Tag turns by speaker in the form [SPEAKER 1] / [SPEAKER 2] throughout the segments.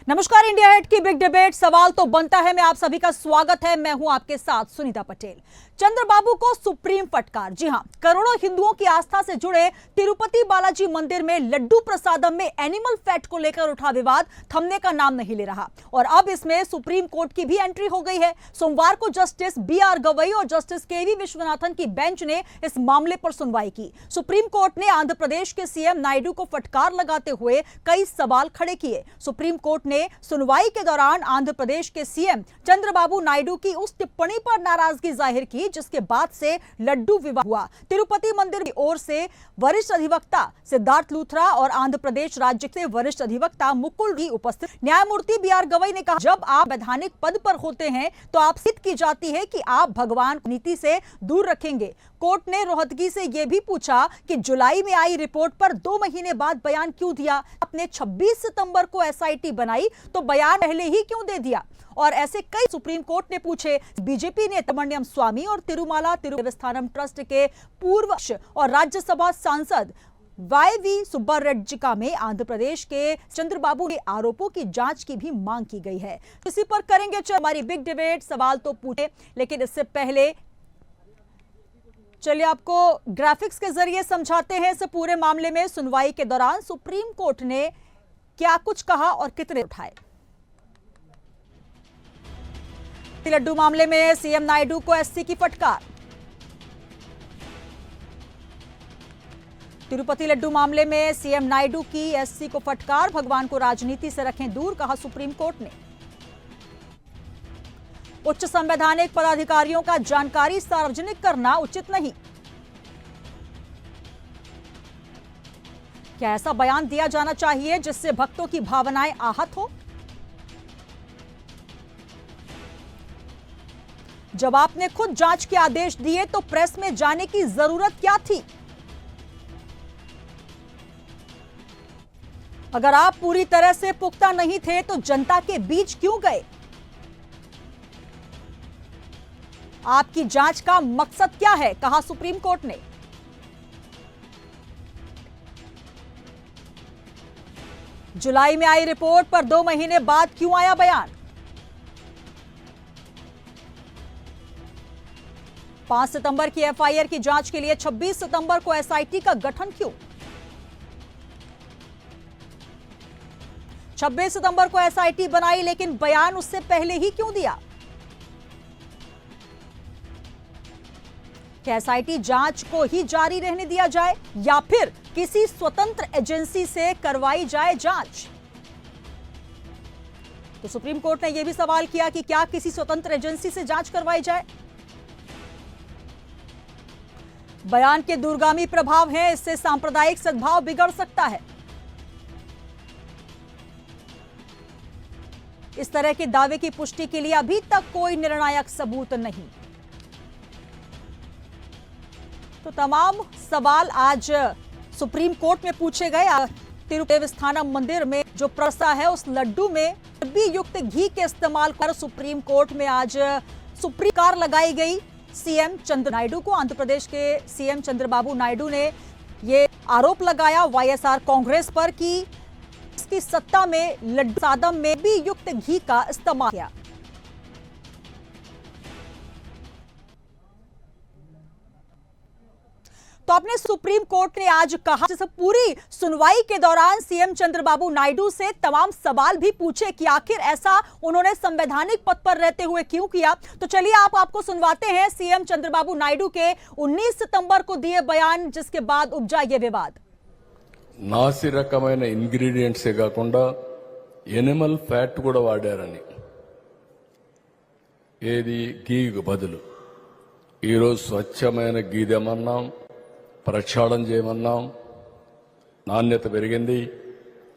[SPEAKER 1] नमस्कार। India head की big debate सवाल तो बनता है में आप सभी का स्वागत है। मैं हूं आपके साथ सुनीता पटेल। चंद्रबाबू को सुप्रीम फटकार। जी हां, करोड़ों हिंदुओं की आस्था से जुड़े तिरुपति बालाजी मंदिर में लड्डू प्रसादम में एनिमल फैट को लेकर उठा विवाद थमने का नाम नहीं ले रहा और अब इसमें सुप्रीम कोर्ट की भी एंट्री हो गई है। सोमवार को जस्टिस BR गवई और जस्टिस KV विश्वनाथन की बेंच ने इस मामले पर सुनवाई की। सुप्रीम कोर्ट ने आंध्र प्रदेश के CM नायडू को फटकार लगाते हुए कई सवाल खड़े किए। सुप्रीम कोर्ट ने सुनवाई के दौरान आंध्र प्रदेश के CM चंद्रबाबू नायडू की उस टिप्पणी पर नाराजगी जाहिर की जिसके बाद से लड्डू विवाद हुआ। तिरुपति मंदिर की ओर से वरिष्ठ अधिवक्ता सिद्धार्थ लूथरा और आंध्र प्रदेश राज्य के वरिष्ठ अधिवक्ता मुकुल भी उपस्थित। न्यायमूर्ति BR गवई ने कहा, जब आप वैधानिक पद पर होते हैं तो आप सिद्ध की जाती है कि आप भगवान नीति से दूर रखेंगे। कोर्ट ने रोहतगी से यह भी पूछा कि जुलाई में आई रिपोर्ट पर 2 महीने बाद बयान क्यों दिया। आपने 26 सितंबर को SIT बनाई तो बयान पहले ही क्यों दे दिया। और ऐसे कई सुप्रीम कोर्ट ने पूछे। बीजेपी ने सुब्रमण्यम स्वामी और तिरुमाला देवस्थानम ट्रस्ट के पूर्व और राज्यसभा सांसद YV सुब्बारेड्डी में आंध्र प्रदेश के चंद्रबाबू के आरोपों की जांच की भी मांग की गई है। इसी पर करेंगे हमारी बिग डिबेट सवाल तो पूछे, लेकिन इससे पहले चलिए आपको ग्राफिक्स के जरिए समझाते हैं इस पूरे मामले में सुनवाई के दौरान सुप्रीम कोर्ट ने क्या कुछ कहा और कितने उठाए। लड्डू मामले में CM नायडू को SC की फटकार। तिरुपति लड्डू मामले में CM नायडू की SC को फटकार। भगवान को राजनीति से रखें दूर, कहा सुप्रीम कोर्ट ने। उच्च संवैधानिक पदाधिकारियों का जानकारी सार्वजनिक करना उचित नहीं। क्या ऐसा बयान दिया जाना चाहिए जिससे भक्तों की भावनाएं आहत हो? जब आपने खुद जांच के आदेश दिए तो प्रेस में जाने की जरूरत क्या थी? अगर आप पूरी तरह से पुख्ता नहीं थे तो जनता के बीच क्यों गए? आपकी जांच का मकसद क्या है, कहा सुप्रीम कोर्ट ने। जुलाई में आई रिपोर्ट पर 2 महीने बाद क्यों आया बयान? 5 सितंबर की FIR की जांच के लिए 26 सितंबर को SIT का गठन क्यों? 26 सितंबर को SIT बनाई लेकिन बयान उससे पहले ही क्यों दिया? क्या SIT जांच को ही जारी रहने दिया जाए या फिर किसी स्वतंत्र एजेंसी से करवाई जाए जांच? तो सुप्रीम कोर्ट ने यह भी सवाल किया कि क्या किसी स्वतंत्र एजेंसी से जांच करवाई जाए। बयान के दूरगामी प्रभाव हैं, इससे सांप्रदायिक सद्भाव बिगड़ सकता है। इस तरह के दावे की पुष्टि के लिए अभी तक कोई निर्णायक सबूत नहीं। तो तमाम सवाल आज सुप्रीम कोर्ट में पूछे गए। तिरुपति देवस्थानम मंदिर में जो प्रसा है उस लड्डू में चर्बी युक्त घी के इस्तेमाल कर सुप्रीम कोर्ट में आज सुप्रीम कार लगाई गई। CM चंद्र नायडू को आंध्र प्रदेश के CM चंद्रबाबू नायडू ने ये आरोप लगाया YSR कांग्रेस पर कि इसकी सत्ता में लड्डू प्रसादम में भी युक्त घी का इस्तेमाल किया। तो अपने सुप्रीम कोर्ट ने आज कहा, जैसे पूरी सुनवाई के दौरान CM चंद्रबाबू नायडू से तमाम सवाल भी पूछे कि आखिर ऐसा उन्होंने संवैधानिक पद पर रहते हुए क्यों किया। तो चलिए आपको सुनवाते हैं CM चंद्रबाबू नायडू के 19 सितंबर को दिए बयान जिसके बाद उपजा ये विवाद।
[SPEAKER 2] నాసి రకమైన ఇంగ్రీడియంట్సే కాకుండా ఎనిమల్ ఫ్యాట్ కూడా వాడారని, ఏది గీకు బదులు ఈరోజు స్వచ్ఛమైన గీ తెమన్నాం, ప్రక్షాళన చేయమన్నాం, నాణ్యత పెరిగింది,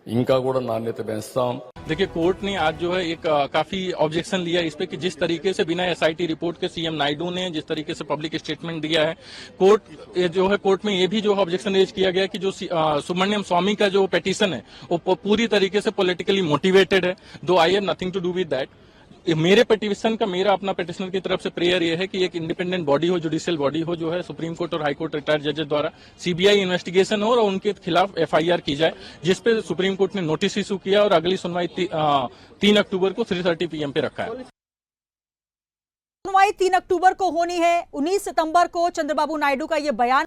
[SPEAKER 2] ఇంకా కూడా నాణ్యత పెంచుతాం।
[SPEAKER 3] देखिए, कोर्ट ने आज जो है एक काफी ऑब्जेक्शन लिया इस पे कि जिस तरीके से बिना SIT रिपोर्ट के CM नायडू ने जिस तरीके से पब्लिक स्टेटमेंट दिया है, कोर्ट में ये भी जो ऑब्जेक्शन रेज किया गया कि जो सुब्रमण्यम स्वामी का जो पिटीशन है वो पूरी तरीके से पॉलिटिकली मोटिवेटेड है। Though I have nothing to do with that. मेरे पिटीशन का, मेरा अपना पिटीशनर की तरफ से प्रेयर ये है कि एक इंडिपेंडेंट बॉडी हो, जुडिशियल बॉडी हो, जो है सुप्रीम कोर्ट और हाई कोर्ट रिटायर्ड जजेस द्वारा सीबीआई इन्वेस्टिगेशन हो और उनके खिलाफ एफआईआर की जाए, जिसपे सुप्रीम कोर्ट ने नोटिस इशू किया और अगली सुनवाई 3 अक्टूबर को 3:30 PM पे रखा है।
[SPEAKER 1] सुनवाई 3 अक्टूबर को होनी है। 19 सितंबर को चंद्रबाबू नायडू का यह बयान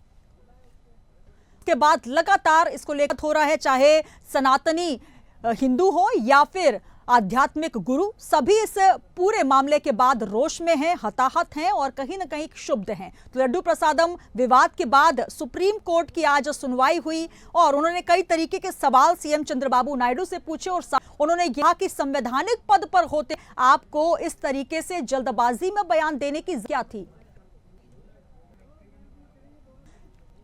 [SPEAKER 1] के बाद लगातार इसको लेकर हो रहा है, चाहे सनातनी हिंदू हो या फिर आध्यात्मिक गुरु, सभी इस पूरे मामले के बाद रोष में हैं, हताहत हैं और कहीं ना कहीं क्षुब्ध हैं। तो लड्डू प्रसादम विवाद के बाद सुप्रीम कोर्ट की आज सुनवाई हुई और उन्होंने कई तरीके के सवाल सीएम चंद्रबाबू नायडू से पूछे और उन्होंने कहा कि संवैधानिक पद पर होते आपको इस तरीके से जल्दबाजी में बयान देने की क्या थी।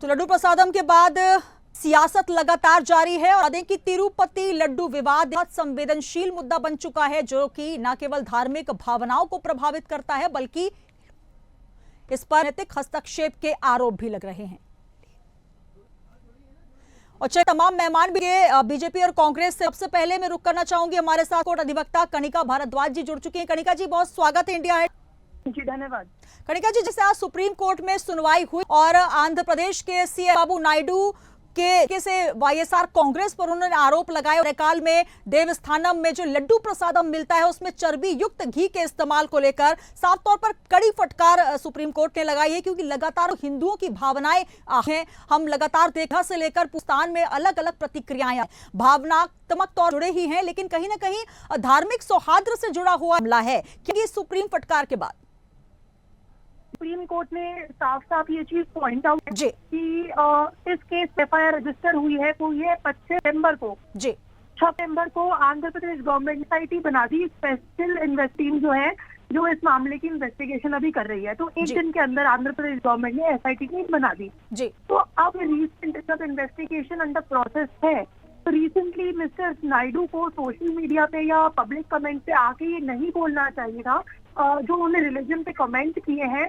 [SPEAKER 1] तो लड्डू प्रसादम के बाद सियासत लगातार जारी है और कि तिरुपति लड्डू विवाद बहुत संवेदनशील मुद्दा बन चुका है, जो कि न केवल धार्मिक भावनाओं को प्रभावित करता है बल्कि इस पर नैतिक हस्तक्षेप के आरोप भी लग रहे हैं। और चाहे तमाम मेहमान भी बीजेपी और कांग्रेस से, सबसे पहले मैं रुक करना चाहूंगी हमारे साथ कोर्ट अधिवक्ता कनिका भारद्वाज जी जुड़ चुकी हैं। कनिका जी, बहुत स्वागत है इंडिया है।
[SPEAKER 4] जी धन्यवाद।
[SPEAKER 1] कनिका जी, जैसे आज सुप्रीम कोर्ट में सुनवाई हुई और आंध्र प्रदेश के सीएम बाबू नायडू के से वाईएसआर कांग्रेस पर उन्होंने आरोप लगाए और काल में देवस्थानम में जो लड्डू प्रसादम मिलता है उसमें चर्बी युक्त घी के इस्तेमाल को लेकर साफ तौर पर कड़ी फटकार सुप्रीम कोर्ट ने लगाई है, क्योंकि लगातार हिंदुओं की भावनाएं हैं। हम लगातार देखा से लेकर पाकिस्तान में अलग अलग प्रतिक्रियाएं भावनात्मक तौर जुड़े ही हैं, लेकिन कहीं ना कहीं धार्मिक सौहार्द से जुड़ा हुआ मामला है, क्योंकि सुप्रीम फटकार के बाद
[SPEAKER 4] सुप्रीम कोर्ट ने साफ साफ ये चीज पॉइंट आउट
[SPEAKER 1] जी
[SPEAKER 4] कि इस केस एफआईआर रजिस्टर हुई है तो ये 25 सितंबर को
[SPEAKER 1] जी
[SPEAKER 4] 6 सितंबर को आंध्र प्रदेश गवर्नमेंट एसआईटी बना दी, स्पेशल इन्वेस्टिंग जो है जो इस मामले की इन्वेस्टिगेशन अभी कर रही है। तो एक दिन के अंदर आंध्र प्रदेश गवर्नमेंट ने एसआईटी की बना दी
[SPEAKER 1] जी।
[SPEAKER 4] तो अब रिसेंट जब इन्वेस्टिगेशन अंडर प्रोसेस है तो रिसेंटली मिस्टर नायडू को सोशल मीडिया पे या पब्लिक कमेंट पे आके ये नहीं बोलना चाहिए था। जो उन्होंने रिलीजन पे कमेंट किए हैं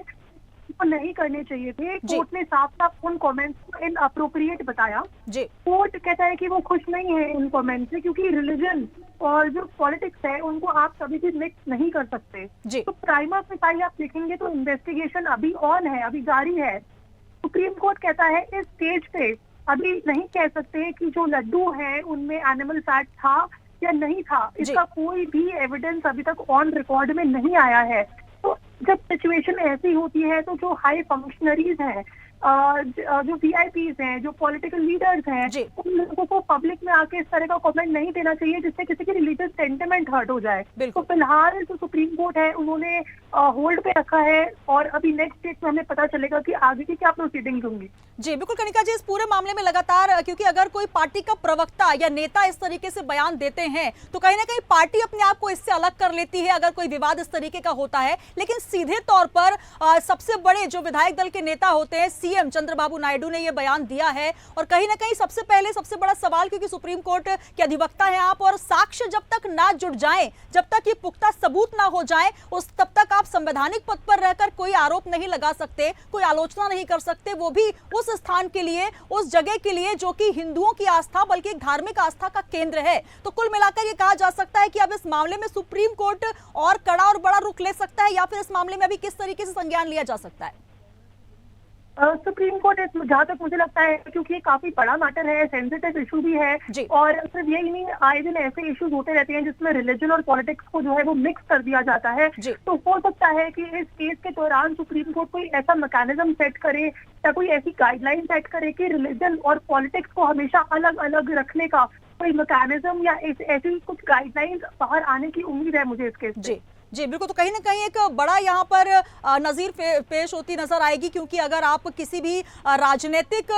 [SPEAKER 4] वो नहीं करने चाहिए थे। कोर्ट ने साफ साफ उन कमेंट्स को इनअप्रोप्रिएट बताया। कोर्ट कहता है कि वो खुश नहीं है इन कमेंट्स से, क्योंकि रिलीजन और जो पॉलिटिक्स है उनको आप कभी भी मिक्स नहीं कर सकते। तो प्राइमा फेसाई आप लिखेंगे तो इन्वेस्टिगेशन अभी ऑन है, अभी जारी है। सुप्रीम कोर्ट कहता है इस स्टेज पे अभी नहीं कह सकते कि जो लड्डू है उनमें एनिमल फैट था या नहीं था। इसका कोई भी एविडेंस अभी तक ऑन रिकॉर्ड में नहीं आया है। तो जब सिचुएशन ऐसी होती है तो जो हाई फंक्शनरीज हैं, जो वीआईपीज हैं, जो पॉलिटिकल लीडर्स हैं, उन लोगों को पब्लिक में आके इस तरह का कमेंट नहीं देना चाहिए जिससे किसी की रिलीजियस सेंटिमेंट हर्ट हो जाए। तो फिलहाल जो सुप्रीम कोर्ट है उन्होंने होल्ड पे रखा है और अभी नेक्स्ट डेट में हमें पता चलेगा कि आगे की क्या प्रोसीडिंग्स होंगी।
[SPEAKER 1] जी बिल्कुल कनिका जी, इस पूरे मामले में लगातार, क्योंकि अगर कोई पार्टी का प्रवक्ता या नेता इस तरीके से बयान देते हैं तो कहीं ना कहीं पार्टी अपने आप को इससे अलग कर लेती है अगर कोई विवाद इस तरीके का होता है। लेकिन सीधे तौर पर सबसे बड़े जो विधायक दल के नेता होते हैं, सीएम चंद्रबाबू नायडू ने यह बयान दिया है और कहीं ना कहीं सबसे पहले सबसे बड़ा सवाल, क्योंकि सुप्रीम कोर्ट के अधिवक्ता हैं आप और साक्ष्य जब तक ना जुड़ जाएं, जब तक ये पुख्ता सबूत ना हो जाए तब तक आप संवैधानिक पद पर रहकर कोई आरोप नहीं लगा सकते, कोई आलोचना नहीं कर सकते, वो भी उस स्थान के लिए, उस जगह के लिए जो कि हिंदुओं की आस्था बल्कि एक धार्मिक आस्था का केंद्र है। तो कुल मिलाकर ये कहा जा सकता है कि अब इस मामले में सुप्रीम कोर्ट और कड़ा और बड़ा रुख ले सकता है, या फिर इस मामले में अभी किस तरीके से संज्ञान लिया जा सकता है?
[SPEAKER 4] सुप्रीम कोर्ट जहाँ तक मुझे लगता है, क्योंकि ये काफी बड़ा मैटर है, सेंसिटिव इशू भी है और सिर्फ यही नहीं, आए दिन ऐसे इश्यूज होते रहते हैं जिसमें रिलीजन और पॉलिटिक्स को जो है वो मिक्स कर दिया जाता है। तो हो सकता है कि इस केस के दौरान सुप्रीम कोर्ट कोई ऐसा मैकेनिज्म सेट करे या कोई ऐसी गाइडलाइन सेट करे कि रिलीजन और पॉलिटिक्स को हमेशा अलग अलग रखने का कोई मैकेनिज्म या ऐसी कुछ गाइडलाइंस बाहर आने की उम्मीद है मुझे इस केस से।
[SPEAKER 1] जी बिल्कुल, तो कहीं ना कहीं एक बड़ा यहाँ पर नज़ीर पेश होती नजर आएगी, क्योंकि अगर आप किसी भी राजनीतिक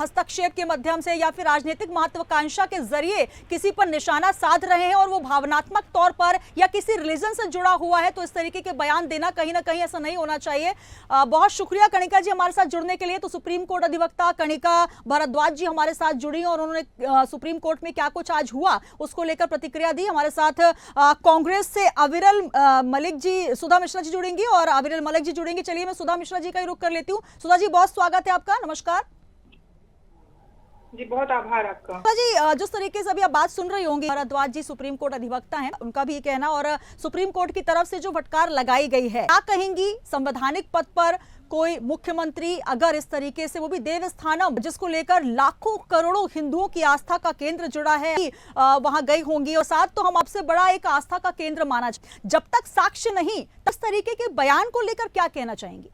[SPEAKER 1] हस्तक्षेप के माध्यम से या फिर राजनीतिक महत्वाकांक्षा के जरिए किसी पर निशाना साध रहे हैं और वो भावनात्मक तौर पर या किसी रिलीजन से जुड़ा हुआ है, तो इस तरीके के बयान देना कहीं ना कहीं ऐसा नहीं होना चाहिए। बहुत शुक्रिया कनिका जी हमारे साथ जुड़ने के लिए। तो सुप्रीम कोर्ट अधिवक्ता कनिका भारद्वाज जी हमारे साथ जुड़ी और उन्होंने सुप्रीम कोर्ट में क्या कुछ आज हुआ उसको लेकर प्रतिक्रिया दी। हमारे साथ कांग्रेस से अविरल मलिक जी, सुधा मिश्रा जी जुड़ेंगी और अविरल मलिक जी जुड़ेंगे। चलिए मैं सुधा मिश्रा जी का ही रुख कर लेती हूँ। सुधा जी, बहुत स्वागत है आपका, नमस्कार।
[SPEAKER 5] जी बहुत आभार आपका।
[SPEAKER 1] जी, जिस तरीके से अभी आप बात सुन रही होंगी, भारद्वाज जी सुप्रीम कोर्ट अधिवक्ता हैं, उनका भी ये कहना, और सुप्रीम कोर्ट की तरफ से जो फटकार लगाई गई है, क्या कहेंगी संवैधानिक पद पर कोई मुख्यमंत्री अगर इस तरीके से, वो भी देवस्थानम जिसको लेकर लाखों करोड़ों हिंदुओं की आस्था का केंद्र जुड़ा है, वहां गई होंगी, और साथ तो हम आपसे बड़ा एक आस्था का केंद्र माना, जब तक साक्ष्य नहीं, इस तरीके के बयान को लेकर क्या कहना चाहेंगी?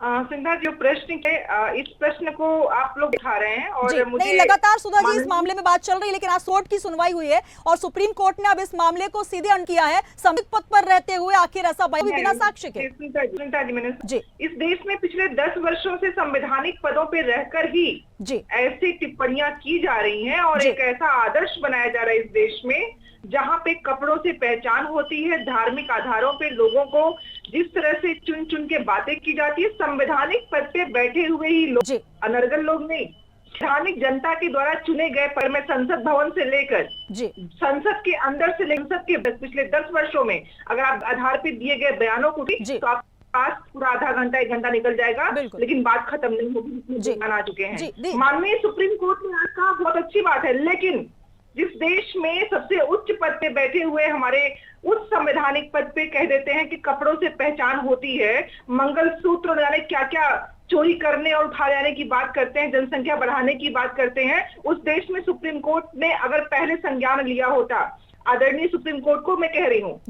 [SPEAKER 5] सुधा, जो प्रश्न है, इस प्रश्न को आप लोग उठा रहे हैं और मुझे
[SPEAKER 1] नहीं, लगातार सुधा जी इस मामले में बात चल रही है, लेकिन आज कोर्ट की सुनवाई हुई है और सुप्रीम कोर्ट ने अब इस मामले को सीधे अन किया है, संविधानिक पद पर रहते हुए आखिर ऐसा बयान बिना साक्ष्य के।
[SPEAKER 5] सुनीता जी, मैंने
[SPEAKER 1] जी,
[SPEAKER 5] इस देश में पिछले 10 वर्षों से संवैधानिक पदों पे रहकर ही
[SPEAKER 1] जी,
[SPEAKER 5] ऐसी टिप्पणियां की जा रही हैं और एक ऐसा आदर्श बनाया जा रहा है इस देश में जहां पे कपड़ों से पहचान होती है, धार्मिक आधारों पे लोगों को जिस तरह से चुन चुन के बातें की जाती है, संवैधानिक पद पे बैठे हुए ही लोग, अनर्गल लोग नहीं, संवैधानिक जनता के द्वारा चुने गए पर में संसद भवन से लेकर संसद के अंदर से लेकर संसद के पिछले 10 वर्षों में अगर आप आधार पे दिए गए बयानों को तो आप पास पूरा आधा घंटा 1 घंटा निकल जाएगा, लेकिन बात खत्म नहीं होगी, आ चुके हैं। माननीय सुप्रीम कोर्ट ने आज कहा बहुत अच्छी बात है, लेकिन जिस देश में सबसे उच्च पद पे बैठे हुए हमारे उस संवैधानिक पद पे कह देते हैं कि कपड़ों से पहचान होती है, मंगलसूत्र जाने क्या क्या चोरी करने और उठा लाने की बात करते हैं, जनसंख्या बढ़ाने की बात करते हैं, उस देश में सुप्रीम कोर्ट ने अगर पहले संज्ञान लिया होता, आदरणीय सुप्रीम कोर्ट को मैं कह रही हूँ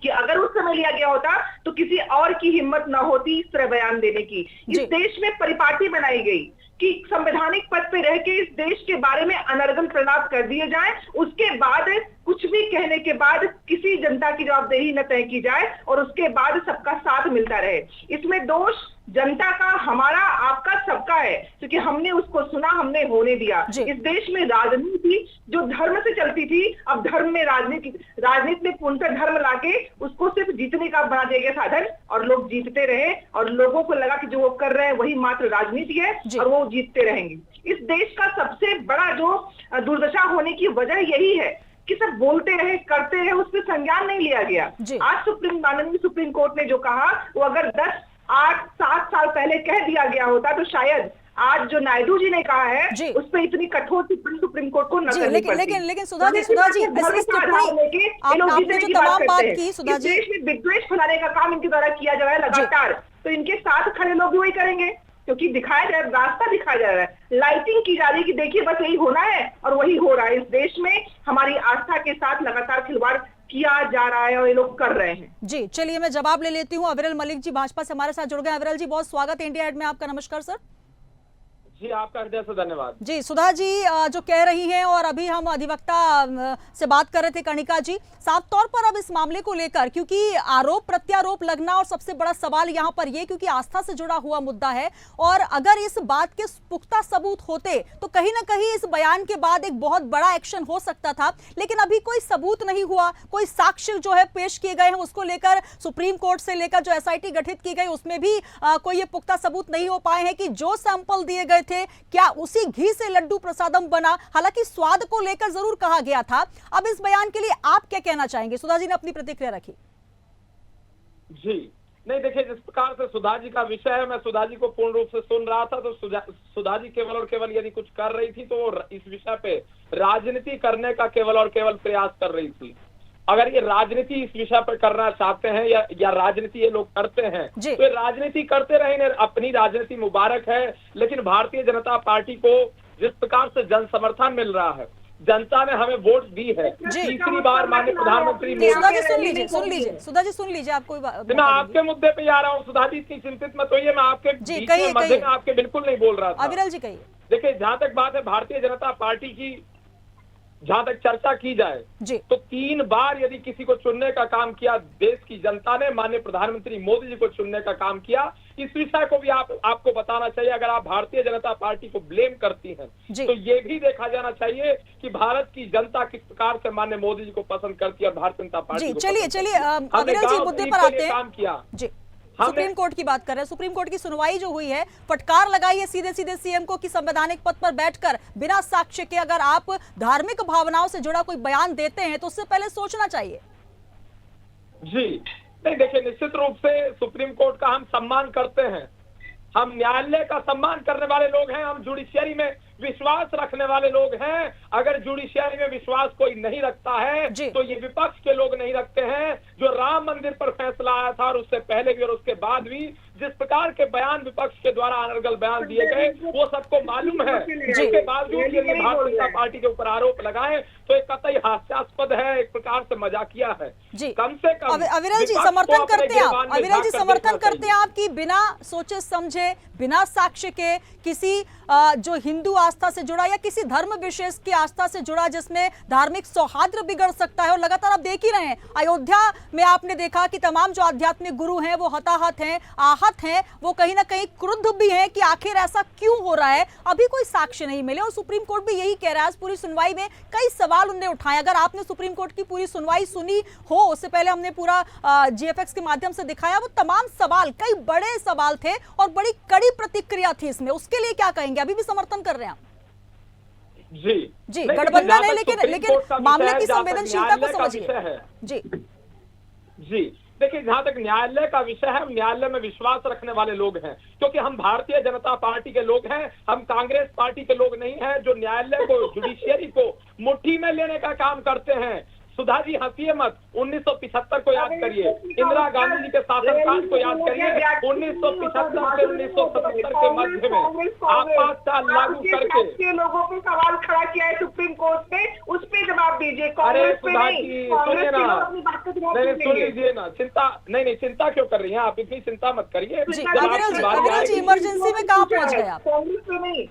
[SPEAKER 5] कि अगर उस समय लिया गया होता तो किसी और की हिम्मत न होती इस तरह बयान देने की। इस देश में परिपाटी बनाई गई कि संवैधानिक पद पे रह के इस देश के बारे में अनर्गल प्रलाप कर दिए जाए, उसके बाद कुछ भी कहने के बाद किसी जनता की जवाबदेही न तय की जाए और उसके बाद सबका साथ मिलता रहे। इसमें दोष जनता का, हमारा, आपका, सबका है, क्योंकि हमने उसको सुना, हमने होने दिया। इस देश में राजनीति जो धर्म से चलती थी, अब धर्म में राजनीति में पूर्णतः धर्म लाके उसको सिर्फ जीतने का बना दिया गया साधन, और लोग जीतते रहे और लोगों को लगा कि जो वो कर रहे हैं वही मात्र राजनीति है और वो जीतते रहेंगे। इस देश का सबसे बड़ा जो दुर्दशा होने की वजह यही है कि सब बोलते रहे, करते रहे, उस पर संज्ञान नहीं लिया गया। आज माननीय सुप्रीम कोर्ट ने जो कहा वो अगर 10, 8, 7 साल पहले कह दिया गया होता तो शायद आज जो नायडू जी ने कहा है उस पर इतनी कठोर टिप्पणी सुप्रीम कोर्ट को न करनी पड़ती।
[SPEAKER 1] लेकिन सुधा जी आपने जो तमाम बात की, सुधा जी,
[SPEAKER 5] देश में विद्वेष फैलाने का काम इनके द्वारा किया जा रहा है लगातार, तो इनके साथ खड़े लोग भी वही करेंगे, क्योंकि दिखाया जा रहा है, रास्ता दिखाया जा रहा है, लाइटिंग की जा रही है कि देखिए बस यही होना है और वही हो रहा है। इस देश में हमारी आस्था के साथ लगातार खिलवाड़ किया जा रहा है और ये लोग कर रहे हैं।
[SPEAKER 1] जी, चलिए मैं जवाब ले लेती हूँ। अविरल मलिक जी भाजपा से हमारे साथ जुड़ गए। अविरल जी, बहुत स्वागत है इंडिया एड में आपका। नमस्कार सर।
[SPEAKER 6] जी, आपका हृदय से धन्यवाद।
[SPEAKER 1] जी, सुधा जी जो कह रही हैं, और अभी हम अधिवक्ता से बात कर रहे थे कर्णिका जी, साफ तौर पर अब इस मामले को लेकर, क्योंकि आरोप प्रत्यारोप लगना, और सबसे बड़ा सवाल यहाँ पर ये, क्योंकि आस्था से जुड़ा हुआ मुद्दा है, और अगर इस बात के पुख्ता सबूत होते तो कहीं ना कहीं इस बयान के बाद एक बहुत बड़ा एक्शन हो सकता था, लेकिन अभी कोई सबूत नहीं हुआ, कोई साक्ष्य जो है पेश किए गए हैं, उसको लेकर सुप्रीम कोर्ट से लेकर जो SIT गठित की गई उसमें भी कोई ये पुख्ता सबूत नहीं हो पाए हैं कि जो सैंपल दिए गए थे क्या उसी घी से लड्डू प्रसादम बना। हालांकि स्वाद को लेकर जरूर कहा गया था। अब इस बयान के लिए आप क्या कहना चाहेंगे? सुधा जी ने अपनी प्रतिक्रिया रखी।
[SPEAKER 6] जी नहीं, देखिए, जिस प्रकार से सुधा जी का विषय है, मैं सुधा जी को पूर्ण रूप से सुन रहा था, तो सुधा जी केवल और केवल यदि कुछ कर रही थी तो वो इस विषय पे राजनीति करने का केवल और केवल प्रयास कर रही थी। अगर ये राजनीति इस विषय पर करना चाहते हैं या राजनीति ये लोग करते हैं तो ये राजनीति करते रहे, अपनी राजनीति मुबारक है। लेकिन भारतीय जनता पार्टी को जिस प्रकार से जन समर्थन मिल रहा है, जनता ने हमें वोट दी है, तीसरी बार माननीय प्रधानमंत्री मोदी।
[SPEAKER 1] सुधा जी सुन लीजिए, सुधा जी सुन लीजिए, आपको
[SPEAKER 6] मैं आपके मुद्दे पे आ रहा हूँ। सुधा जी इतनी चिंतित मत होइए, मैं आपके मध्य में आपके बिल्कुल नहीं बोल रहा था।
[SPEAKER 1] अविरल जी कहिए।
[SPEAKER 6] देखिए, जहाँ तक बात है भारतीय जनता पार्टी की, जहां तक चर्चा की जाए तो 3 बार यदि किसी को चुनने का काम किया देश की जनता ने, माननीय प्रधानमंत्री मोदी जी को चुनने का काम किया। इस विषय को भी आपको बताना चाहिए। अगर आप भारतीय जनता पार्टी को ब्लेम करती हैं तो ये भी देखा जाना चाहिए कि भारत की जनता किस प्रकार से माननीय मोदी जी को पसंद करती है, भारतीय जनता पार्टी को।
[SPEAKER 1] चलिए अविरल जी मुद्दे पर आते हैं।
[SPEAKER 6] काम किया
[SPEAKER 1] जी, सुप्रीम कोर्ट की बात कर रहे हैं। सुप्रीम कोर्ट की सुनवाई जो हुई है, फटकार लगाई है सीधे सीधे सीएम को कि संवैधानिक पद पर बैठकर बिना साक्ष्य के अगर आप धार्मिक भावनाओं से जुड़ा कोई बयान देते हैं तो उससे पहले सोचना चाहिए।
[SPEAKER 6] जी नहीं, देखिए, निश्चित रूप से सुप्रीम कोर्ट का हम सम्मान करते हैं, हम न्यायालय का सम्मान करने वाले लोग हैं, हम जुडिशियरी में विश्वास रखने वाले लोग हैं। अगर जुडिशियरी में विश्वास कोई नहीं रखता है तो ये विपक्ष के लोग नहीं रखते हैं। जो राम मंदिर पर फैसला आया था और उससे पहले भी और उसके बाद भी जिस प्रकार के बयान विपक्ष के द्वारा अनर्गल बयान दिए गए वो सबको मालूम है। इसके बावजूद यदि भारतीय जनता पार्टी के ऊपर आरोप लगाए तो एक कतई हास्यास्पद है, एक प्रकार से मजाकिया है। कम से कम
[SPEAKER 1] अविरल जी समर्थन करते हैं आप, अविरल जी समर्थन करते हैं आप कि बिना सोचे समझे, बिना साक्ष्य के किसी जो हिंदू आस्था से जुड़ा या किसी धर्म विशेष की आस्था से जुड़ा जिसमें धार्मिक सौहार्द बिगड़ सकता है। और लगातार आप देख ही रहे हैं अयोध्या में आपने देखा कि तमाम जो आध्यात्मिक गुरु हैं वो हताहत हैं, आहत हैं, वो कहीं ना कहीं क्रुद्ध भी हैं कि आखिर ऐसा क्यों हो रहा है। अभी कोई साक्ष्य नहीं मिले और सुप्रीम कोर्ट भी यही कह रहा है। आज पूरी सुनवाई में कई सवाल उन्होंने उठाए। अगर आपने सुप्रीम कोर्ट की पूरी सुनवाई सुनी हो, उससे पहले हमने पूरा GFX के माध्यम से दिखाया, वो तमाम सवाल कई बड़े सवाल थे और बड़ी कड़ी प्रतिक्रिया थी इसमें। उसके लिए क्या कहेंगे? अभी भी समर्थन कर रहे हैं आप? जी गठबंधन है लेकिन मामले की संवेदनशीलता को समझिए।
[SPEAKER 6] जी देखिए, जहां तक न्यायालय का विषय है, हम न्यायालय में विश्वास रखने वाले लोग हैं क्योंकि हम भारतीय जनता पार्टी के लोग हैं, हम कांग्रेस पार्टी के लोग नहीं हैं जो न्यायालय को, जुडिशियरी को मुट्ठी में लेने का काम करते हैं। सुधा जी हंसिए मत, 1975 को याद करिए, इंदिरा गांधी जी के शासनकाल को याद करिए। 1975 से 1977 के मध्य में आपातकाल लागू करके
[SPEAKER 5] लोगों पे सवाल खड़ा किया है सुप्रीम कोर्ट में, उस पे जवाब दीजिए।
[SPEAKER 6] अरे सुधा जी सुनिए ना, नहीं सुन लीजिए ना, चिंता नहीं चिंता क्यों कर रही हैं आप? इतनी चिंता मत करिए।
[SPEAKER 1] अविरल जी इमरजेंसी में कहाँ पहुंच गए आप?
[SPEAKER 5] कांग्रेस पे नहीं,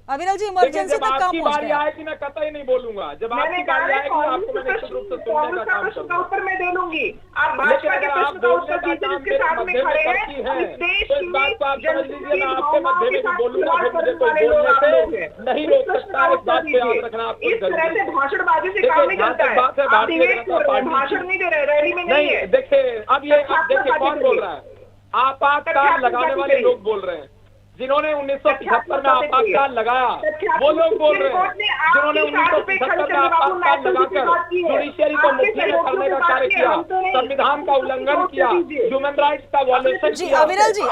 [SPEAKER 1] अविरल जी इमरजेंसी तक कहाँ पहुंच गए?
[SPEAKER 6] आएगी मैं कतई नहीं बोलूंगा। जब आपकी बारी आएगी आपको मैं निश्चित रूप से सुनने का काम करूंगा।
[SPEAKER 5] उत्तर मैं दे लूंगी। आप भाजपा के प्रश्न का उत्तर दीजिए जिसके सामने खड़े हैं। इस देश
[SPEAKER 6] तो इस बात को आप समझ लीजिए, मैं आपके मध्य में भी बोलूंगा, फिर मुझे कोई बोलने से नहीं रोक सकता। इस बात को याद रखना आपको।
[SPEAKER 5] इस तरह से भाषणबाजी से काम नहीं चलता है। आप डिबेट कर रहे हैं, भाषण नहीं दे रहे, रैली में नहीं है।
[SPEAKER 6] देखिए अब देखिए कौन बोल रहा है? आपातकाल लगाने वाले लोग बोल रहे हैं। जिन्होंने 1975 में आपातकाल लगाया वो लोग बोल रहे हैं। जिन्होंने 1975 में आपातकाल लगाकर जुडिशियरी को मुट्ठी में करने का कार्य किया, संविधान का उल्लंघन किया, ह्यूमन राइट्स का वायलेशन किया।
[SPEAKER 1] अविरल जी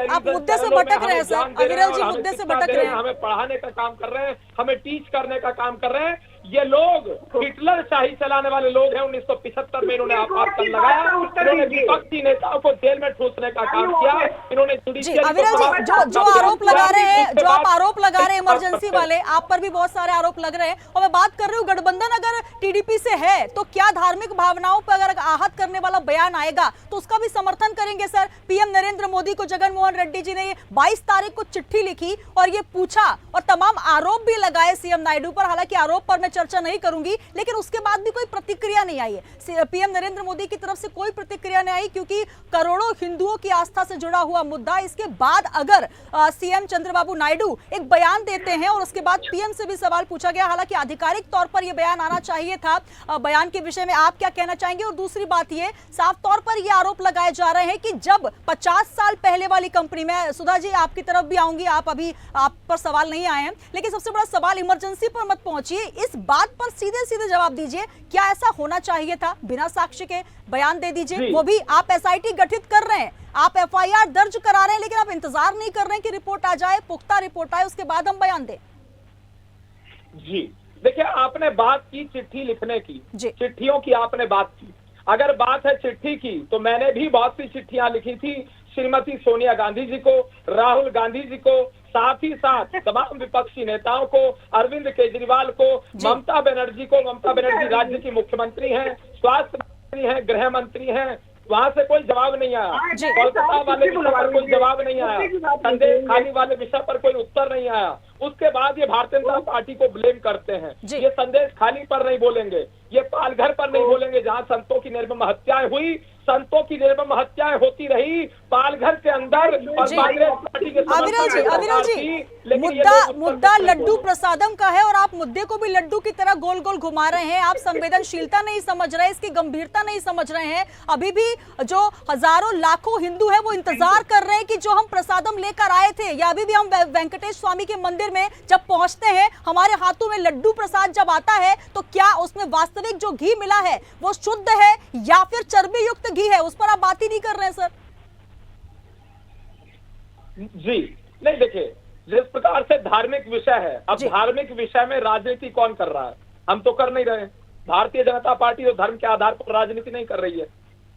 [SPEAKER 1] आप मुद्दे से भटक रहे हैं सर। अविरल जी मुद्दे से भटक रहे हैं।
[SPEAKER 6] हमें पढ़ाने का काम कर रहे हैं, हमें टीच करने का काम कर रहे हैं। ये लोग हिटलर शाही चलाने वाले लोग हैं। 1975 में इन्होंने आपातकाल लगाया, इन्होंने विपक्षी नेताओं को जेल में ठूसने का काम किया, इन्होंने
[SPEAKER 1] जो आरोप लगा रहे हैं, जो आप आरोप लगा रहे हैं इमरजेंसी वाले, आप पर भी बहुत सारे आरोप लग रहे हैं। और मैं बात कर रही हूँ गठबंधन अगर TDP से है तो क्या धार्मिक भावनाओं पर अगर आहत करने वाला बयान आएगा तो उसका भी समर्थन करेंगे सर? PM नरेंद्र मोदी को जगन मोहन रेड्डी जी ने 22 तारीख को चिट्ठी लिखी और ये पूछा और तमाम आरोप भी लगाए CM नायडू पर। हालांकि आरोप पर मैं चर्चा नहीं करूंगी, लेकिन उसके बाद भी कोई प्रतिक्रिया नहीं आई है PM नरेंद्र मोदी की तरफ से, कोई प्रतिक्रिया नहीं आई क्योंकि करोड़ों हिंदुओं की आस्था से जुड़ा हुआ मुद्दा। इसके बाद अगर CM चंद्रबाबू नायडू एक बयान देते हैं और उसके बाद PM से भी सवाल पूछा गया, हालांकि आधिकारिक तौर पर यह बयान आना चाहिए था। बयान के विषय में आप क्या कहना चाहेंगे? और दूसरी बात ये, साफ तौर पर यह आरोप लगाए जा रहे हैं कि जब 50 साल पहले वाली कंपनी में, सुधा जी आपकी तरफ भी आऊंगी, आप अभी आप पर सवाल नहीं आए हैं, लेकिन सबसे बड़ा सवाल इमरजेंसी पर मत पहुंचिए, इस बात पर सीधे सीधे जवाब दीजिए, क्या ऐसा होना चाहिए था? बिना साक्ष्य के बयान दे दीजिए। वो भी आप SIT गठित कर रहे हैं, आप FIR दर्ज करा रहे हैं, लेकिन आप इंतजार नहीं कर रहे हैं कि रिपोर्ट आ जाए, पुख्ता रिपोर्ट आए, उसके बाद हम बयान दें।
[SPEAKER 6] जी देखिए, आपने बात की चिट्ठी लिखने की, चिट्ठियों की आपने बात की। अगर बात है चिट्ठी की तो मैंने भी बहुत सी चिट्ठियां लिखी थी श्रीमती सोनिया गांधी जी को, राहुल गांधी जी को, साथ ही साथ तमाम विपक्षी नेताओं को, अरविंद केजरीवाल को, ममता बनर्जी को। ममता बनर्जी राज्य की मुख्यमंत्री हैं, स्वास्थ्य मंत्री हैं, गृह मंत्री हैं, वहां से कोई जवाब नहीं आया। कोलकाता वाले विषय पर कोई जवाब नहीं आया, संदेश खाली वाले विषय पर कोई उत्तर नहीं आया। उसके बाद ये भारतीय जनता पार्टी को ब्लेम करते हैं। ये संदेश खाली पर नहीं बोलेंगे, ये पालघर पर नहीं बोलेंगे जहां संतों की निर्मम हत्याएं हुई, संतों की निर्मम हत्याएं होती रही पालघर के अंदर। और कांग्रेस पार्टी के
[SPEAKER 1] अविरल जी मुद्दा लड्डू प्रसादम का है और आप मुद्दे को भी लड्डू की तरह गोल गोल घुमा रहे हैं। आप संवेदनशीलता नहीं समझ रहे, इसकी गंभीरता नहीं समझ रहे हैं। अभी भी जो हजारों लाखों हिंदू है वो इंतजार कर रहे हैं कि जो हम प्रसादम लेकर आए थे, या अभी भी हम वेंकटेश स्वामी के मंदिर में जब पहुंचते हैं, हमारे हाथों में लड्डू प्रसाद जब आता है तो क्या उसमें वास्तविक जो घी मिला है वो शुद्ध है या फिर चर्बी युक्त घी है? उस पर आप बात ही नहीं कर रहे हैं सर।
[SPEAKER 6] जी नहीं, देखिए जिस प्रकार से धार्मिक विषय है, अब
[SPEAKER 1] जी।
[SPEAKER 6] धार्मिक विषय में राजनीति कौन कर रहा है? हम तो कर नहीं रहे। भारतीय जनता पार्टी तो धर्म के आधार पर राजनीति नहीं कर रही है।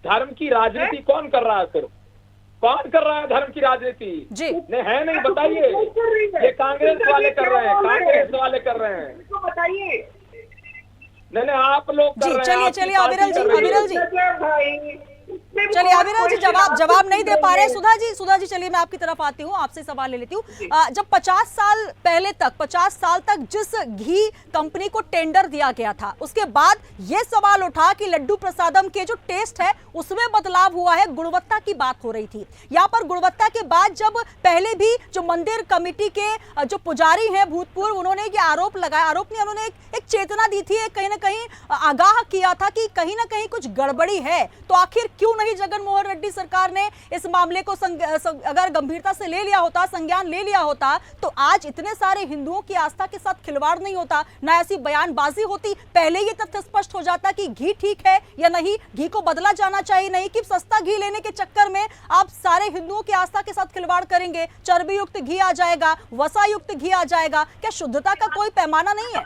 [SPEAKER 6] धर्म की राजनीति कौन कर रहा है? फिर कौन कर रहा है धर्म की राजनीति?
[SPEAKER 1] जी।
[SPEAKER 6] नहीं है, नहीं, बताइए। ये कांग्रेस वाले कर रहे हैं, कांग्रेस वाले कर रहे हैं।
[SPEAKER 5] तो बताइए।
[SPEAKER 6] नहीं, आप लोग कर
[SPEAKER 1] जी,
[SPEAKER 6] रहे हैं,
[SPEAKER 1] चलिए,
[SPEAKER 6] आपकी
[SPEAKER 1] चलिए,
[SPEAKER 6] पार्टी
[SPEAKER 1] अविरल जी,
[SPEAKER 6] कर रही है।
[SPEAKER 1] अविरल जी।
[SPEAKER 5] भाई
[SPEAKER 1] चलिए अविरल जी, जवाब नहीं दे पा रहे। सुधा जी चलिए मैं आपकी तरफ आती हूँ, आपसे सवाल ले लेती हूँ। जब 50 साल तक जिस घी कंपनी को टेंडर दिया गया था, उसके बाद ये सवाल उठा कि लड्डू प्रसादम के जो टेस्ट है उसमें बदलाव हुआ है, गुणवत्ता की बात हो रही थी। यहाँ पर गुणवत्ता के बाद जब पहले भी जो मंदिर कमेटी के जो पुजारी हैं भूतपूर्व, उन्होंने ये आरोप लगाया, आरोप नहीं, उन्होंने एक चेतना दी थी, कहीं ना कहीं आगाह किया था कि कहीं ना कहीं कुछ गड़बड़ी है। तो आखिर क्यों नहीं जगन मोहन रेड्डी सरकार ने इस मामले को अगर गंभीरता से ले लिया होता, संज्ञान ले लिया होता, तो आज इतने सारे हिंदुओं की आस्था के साथ खिलवाड़ नहीं होता, ना ऐसी बयानबाजी होती। पहले ये तथ्य स्पष्ट हो जाता कि घी ठीक है या नहीं, घी को बदला जाना चाहिए, नहीं कि सस्ता घी लेने के चक्कर में आप सारे हिंदुओं की आस्था के साथ खिलवाड़ करेंगे। चर्बी युक्त घी आ जाएगा, वसा युक्त घी आ जाएगा। क्या शुद्धता का कोई पैमाना नहीं है?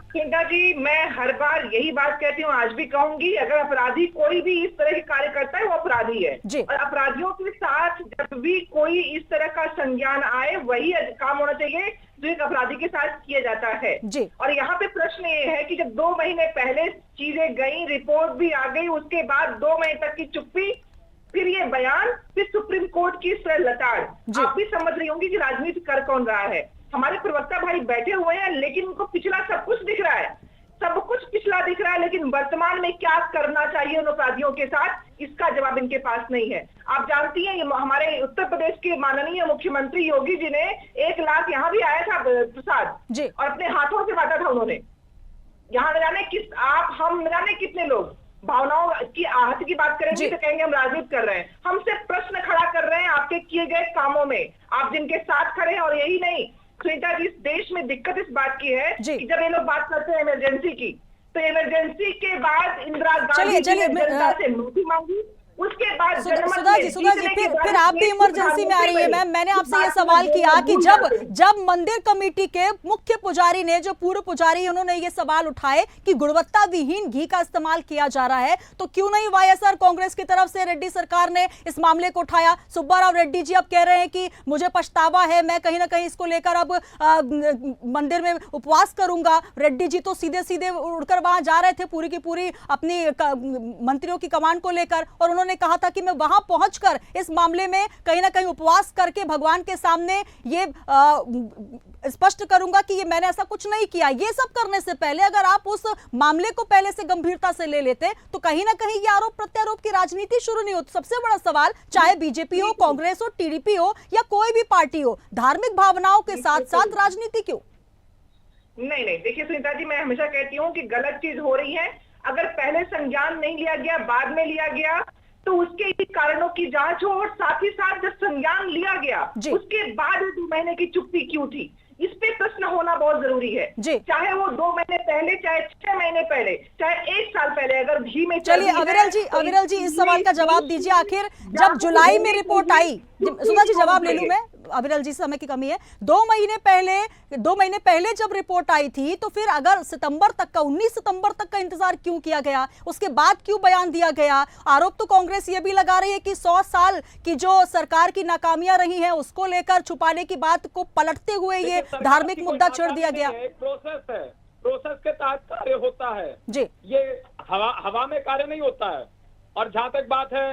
[SPEAKER 5] चिंता जी, मैं हर बार यही बात कहती हूँ, आज भी कहूंगी, अगर अपराधी कोई भी इस तरह के कार्य करता है वो अपराधी है। और अपराधियों के साथ जब भी कोई इस तरह का संज्ञान आए, वही काम होना चाहिए जो एक अपराधी के साथ किया जाता है। और यहाँ पे प्रश्न ये है कि जब 2 महीने पहले चीजें गई, रिपोर्ट भी आ गई, उसके बाद 2 महीने तक की चुप्पी, फिर ये बयान, फिर सुप्रीम कोर्ट की इस तरह लताड़। आप भी समझ रही होंगी कि राजनीति कर कौन रहा है। हमारे प्रवक्ता भाई बैठे हुए हैं, लेकिन उनको पिछला सब कुछ दिख रहा है, सब कुछ पिछला दिख रहा है, लेकिन वर्तमान में क्या करना चाहिए उन अपराधियों के साथ, इसका जवाब इनके पास नहीं है। आप जानती हैं, हमारे उत्तर प्रदेश के माननीय मुख्यमंत्री योगी जी ने 1 लाख यहाँ भी आया था प्रसाद, और अपने हाथों से बांटा था उन्होंने। यहाँ न जाने हम न जाने कितने लोग भावनाओं की आहत की बात करेंगे तो कहेंगे हम राजनीति कर रहे हैं। हम सिर्फ प्रश्न खड़ा कर रहे हैं आपके किए गए कामों में, आप जिनके साथ खड़े हैं। और यही नहीं सुनीता जी, इस देश में दिक्कत इस बात की है कि जब ये लोग बात करते हैं इमरजेंसी की, तो इमरजेंसी के बाद इंदिरा गांधी जी ने जनता से माफी मांगी, उसके बाद
[SPEAKER 1] सुधा जी फिर आप भी इमरजेंसी में आ रही है। मैम, मैंने आपसे ये सवाल किया कि जब मंदिर कमेटी के मुख्य पुजारी ने, जो पूर्व पुजारी, उन्होंने ये सवाल उठाए कि गुणवत्ता विहीन घी का इस्तेमाल किया जा रहा है, तो क्यों नहीं वाईएसआर कांग्रेस की तरफ से रेड्डी सरकार ने इस मामले को उठाया? सुब्बाराव रेड्डी जी अब कह रहे हैं कि मुझे पछतावा है, मैं कहीं ना कहीं इसको लेकर अब मंदिर में उपवास करूंगा। रेड्डी जी तो सीधे सीधे उड़कर वहां जा रहे थे पूरी की पूरी अपनी मंत्रियों की कमान को लेकर, और उन्होंने कहा था कि मैं वहां पहुंचकर इस मामले में कहीं ना कहीं उपवास करके भगवान के सामने ये स्पष्ट करूंगा कि ये मैंने ऐसा कुछ नहीं किया। ये सब करने से पहले अगर आप उस मामले को पहले से गंभीरता से ले लेते तो कहीं ना कहीं ये आरोप प्रत्यारोप की राजनीति शुरू नहीं होती। सबसे बड़ा सवाल, चाहे बीजेपी हो, कांग्रेस हो, टीडीपी हो या कोई भी पार्टी हो, धार्मिक भावनाओं के साथ साथ राजनीति क्यों?
[SPEAKER 5] नहीं, देखिए सुनीता जी, मैं हमेशा कहती हूँ कि गलत चीज हो रही है। अगर पहले संज्ञान नहीं लिया गया, बाद में लिया गया, तो उसके कारणों की जांच हो, और साथ ही साथ जब संज्ञान लिया गया उसके बाद 2 महीने की चुप्पी क्यों थी, इस पे प्रश्न होना बहुत जरूरी है। चाहे वो 2 महीने पहले, चाहे 6 महीने पहले, चाहे 1 साल पहले, अगर घी में।
[SPEAKER 1] चलिए अविरल जी इस सवाल का जवाब दीजिए। आखिर जब जुलाई में रिपोर्ट आई, सुधा जी जवाब ले लूं मैं, अविरल जी समय की कमी है। 2 महीने पहले जब रिपोर्ट आई थी, तो फिर अगर 19 सितंबर तक का इंतजार क्यों किया गया? उसके बाद क्यों बयान दिया गया? आरोप तो कांग्रेस ये भी लगा रही है कि 100 साल की जो सरकार की नाकामियां रही हैं उसको लेकर छुपाने की बात को पलटते हुए ये धार्मिक मुद्दा छोड़ दिया गया।
[SPEAKER 6] प्रोसेस है, प्रोसेस के तहत कार्य होता है
[SPEAKER 1] जी,
[SPEAKER 6] ये हवा में कार्य नहीं होता है। और जहां तक बात है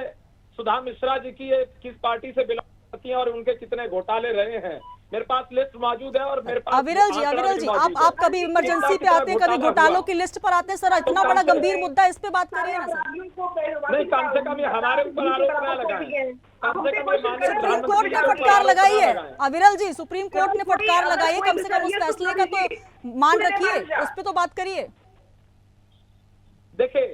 [SPEAKER 6] सुधा मिश्रा जी की, ये किस पार्टी से बिलोंग करती हैं और उनके कितने घोटाले रहे हैं, मेरे पास लिस्ट मौजूद है। और मेरे पास
[SPEAKER 1] अविरल जी आप कभी इमरजेंसी पे आते हैं, कभी घोटालों की लिस्ट पर आते हैं सर, इतना बड़ा गंभीर मुद्दा, इस पे बात करिए ना सर।
[SPEAKER 6] नहीं, कम से कम हमारे ऊपर आरोप न लगाएं।
[SPEAKER 1] सुप्रीम कोर्ट ने फटकार लगाई है अविरल जी, सुप्रीम कोर्ट ने फटकार लगाई है, कम से कम उस फैसले का तो मान रखिए, उस पे तो बात करिए।
[SPEAKER 6] देखिए,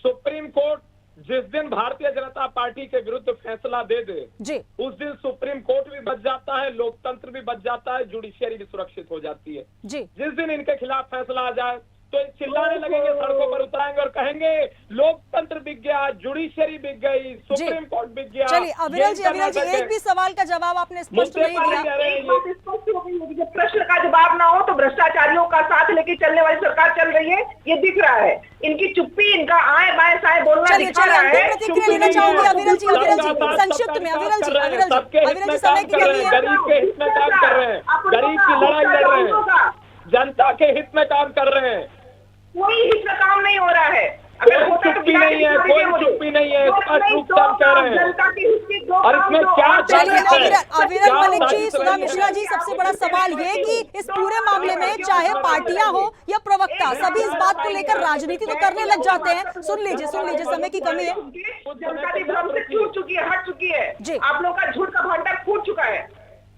[SPEAKER 6] सुप्रीम कोर्ट जिस दिन भारतीय जनता पार्टी के विरुद्ध फैसला दे दे
[SPEAKER 1] जी,
[SPEAKER 6] उस दिन सुप्रीम कोर्ट भी बच जाता है, लोकतंत्र भी बच जाता है, जुडिशियरी भी सुरक्षित हो जाती है।
[SPEAKER 1] जी,
[SPEAKER 6] जिस दिन इनके खिलाफ फैसला आ जाए तो चिल्लाने लगेंगे, सड़कों पर उतराएंगे और कहेंगे लोकतंत्र बिक गया, जुडिशरी बिक गई, सुप्रीम कोर्ट बिक गया।
[SPEAKER 1] चलिए अविरल जी एक भी सवाल का जवाब आपने स्पष्ट नहीं दिया।
[SPEAKER 5] एक बात स्पष्ट हो गई है, जब प्रश्न का जवाब ना हो तो भ्रष्टाचारियों का साथ लेके चलने वाली सरकार चल रही है, ये दिख रहा है। इनकी चुप्पी, इनका आए बाएं साए बोलना दिखा रहा है।
[SPEAKER 1] प्रतिक्रिया लेना चाहूंगी अविरल जी संक्षिप्त में। अविरल जी समय की कमी है।
[SPEAKER 6] गरीब के हित में काम कर रहे हैं, गरीब की लड़ाई लड़ रहे हैं, जनता के हित में काम कर रहे हैं।
[SPEAKER 5] कोई हित में काम नहीं हो रहा है। अगर होता तो
[SPEAKER 6] चुप्पी नहीं है, कोई चुप्पी नहीं है, स्पष्ट रूप से हम कह रहे हैं। और इसमें क्या
[SPEAKER 1] अविरल मलिक जी, सुधा मिश्रा जी, सबसे बड़ा सवाल ये कि इस पूरे मामले में चाहे पार्टियां हो या प्रवक्ता, सभी इस बात को लेकर राजनीति तो करने लग जाते हैं। सुन लीजिए समय की कमी है।
[SPEAKER 5] जनता की भ्रम से छूट चुकी है, हट चुकी है
[SPEAKER 1] जी।
[SPEAKER 5] आप लोग का झूठ का भंडार फूट चुका है।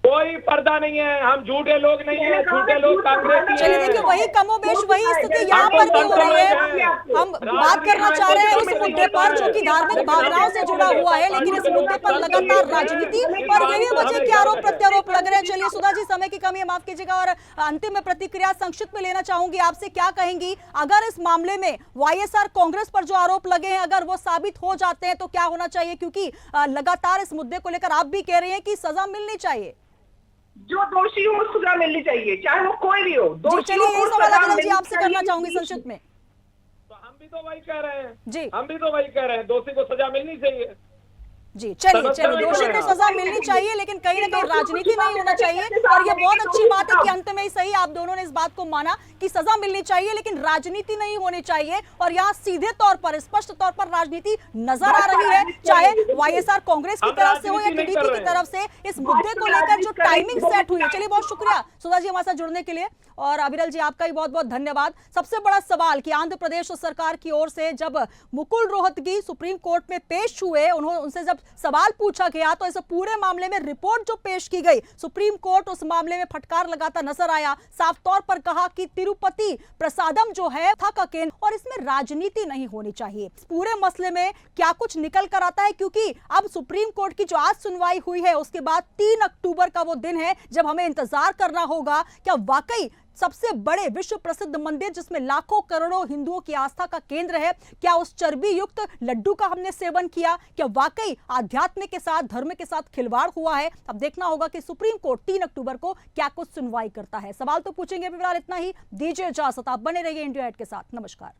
[SPEAKER 6] कोई पर्दा नहीं है, हम झूठे लोग नहीं है, झूठे लोग कांग्रेसी
[SPEAKER 1] चलिए देखिए वही कमोबेश वही स्थिति यहाँ पर भी हो रही है। हम बात करना चाह रहे हैं उस मुद्दे पर जो कि धार्मिक भावनाओं से जुड़ा हुआ है, लेकिन इस मुद्दे पर लगातार राजनीति और यही वजह के आरोप प्रत्यारोप लग रहे हैं। चलिए सुधा जी समय की कमी है, माफ कीजिएगा, और अंतिम में प्रतिक्रिया संक्षिप्त में लेना चाहूंगी आपसे। क्या कहेंगी अगर इस मामले में वाईएसआर कांग्रेस पर जो आरोप लगे हैं अगर वो साबित हो जाते हैं तो क्या होना चाहिए, क्योंकि लगातार इस मुद्दे को लेकर आप भी कह रहे हैं कि सजा मिलनी चाहिए।
[SPEAKER 5] जो दोषी हो सजा मिलनी चाहिए, चाहे वो कोई भी हो।
[SPEAKER 1] चलिए यही सवाल अविरल जी आपसे करना चाहूंगी संक्षिप्त में।
[SPEAKER 6] तो हम भी तो वही कह रहे हैं
[SPEAKER 1] जी,
[SPEAKER 6] हम भी तो वही कह रहे हैं, दोषी को सजा मिलनी चाहिए।
[SPEAKER 1] जी चलिए दोषी को सजा मिलनी चाहिए, लेकिन कहीं ना कहीं राजनीति नहीं होना चाहिए। और ये बहुत अच्छी बात है कि अंत में ही सही आप दोनों ने इस बात को माना कि सजा मिलनी चाहिए लेकिन राजनीति नहीं होनी चाहिए। और यहाँ सीधे तौर पर स्पष्ट तौर पर राजनीति नजर आ रही है, चाहे वाईएसआर कांग्रेस की तरफ से हो या टीडीपी की तरफ से। इस मुद्दे को लेकर जो टाइमिंग सेट हुई है। चलिए बहुत शुक्रिया सुधा जी हमारे साथ जुड़ने के लिए, और अविरल जी आपका भी बहुत बहुत धन्यवाद। सबसे बड़ा सवाल कि आंध्र प्रदेश सरकार की ओर से जब मुकुल रोहतगी सुप्रीम कोर्ट में पेश हुए, उनसे जब सवाल पूछा गया तो इस पूरे मामले में रिपोर्ट जो पेश की गई, सुप्रीम कोर्ट उस मामले में फटकार लगाता नजर आया। साफ तौर पर कहा कि तिरुपति प्रसादम जो है था का केंद्र और इसमें राजनीति नहीं होनी चाहिए। इस पूरे मसले में क्या कुछ निकल कर आता है, क्योंकि अब सुप्रीम कोर्ट की जो आज सुनवाई हुई है उसके बाद 3 अक्टूबर का वो दिन है जब हमें इंतजार करना होगा। क्या वाकई सबसे बड़े विश्व प्रसिद्ध मंदिर जिसमें लाखों करोड़ों हिंदुओं की आस्था का केंद्र है, क्या उस चर्बी युक्त लड्डू का हमने सेवन किया? क्या वाकई आध्यात्म के साथ, धर्म के साथ खिलवाड़ हुआ है? अब देखना होगा कि सुप्रीम कोर्ट 3 अक्टूबर को क्या कुछ सुनवाई करता है। सवाल तो पूछेंगे, फिलहाल इतना ही। दीजिए इजाजत, आप बने रहिए इंडिया 8 के साथ। नमस्कार।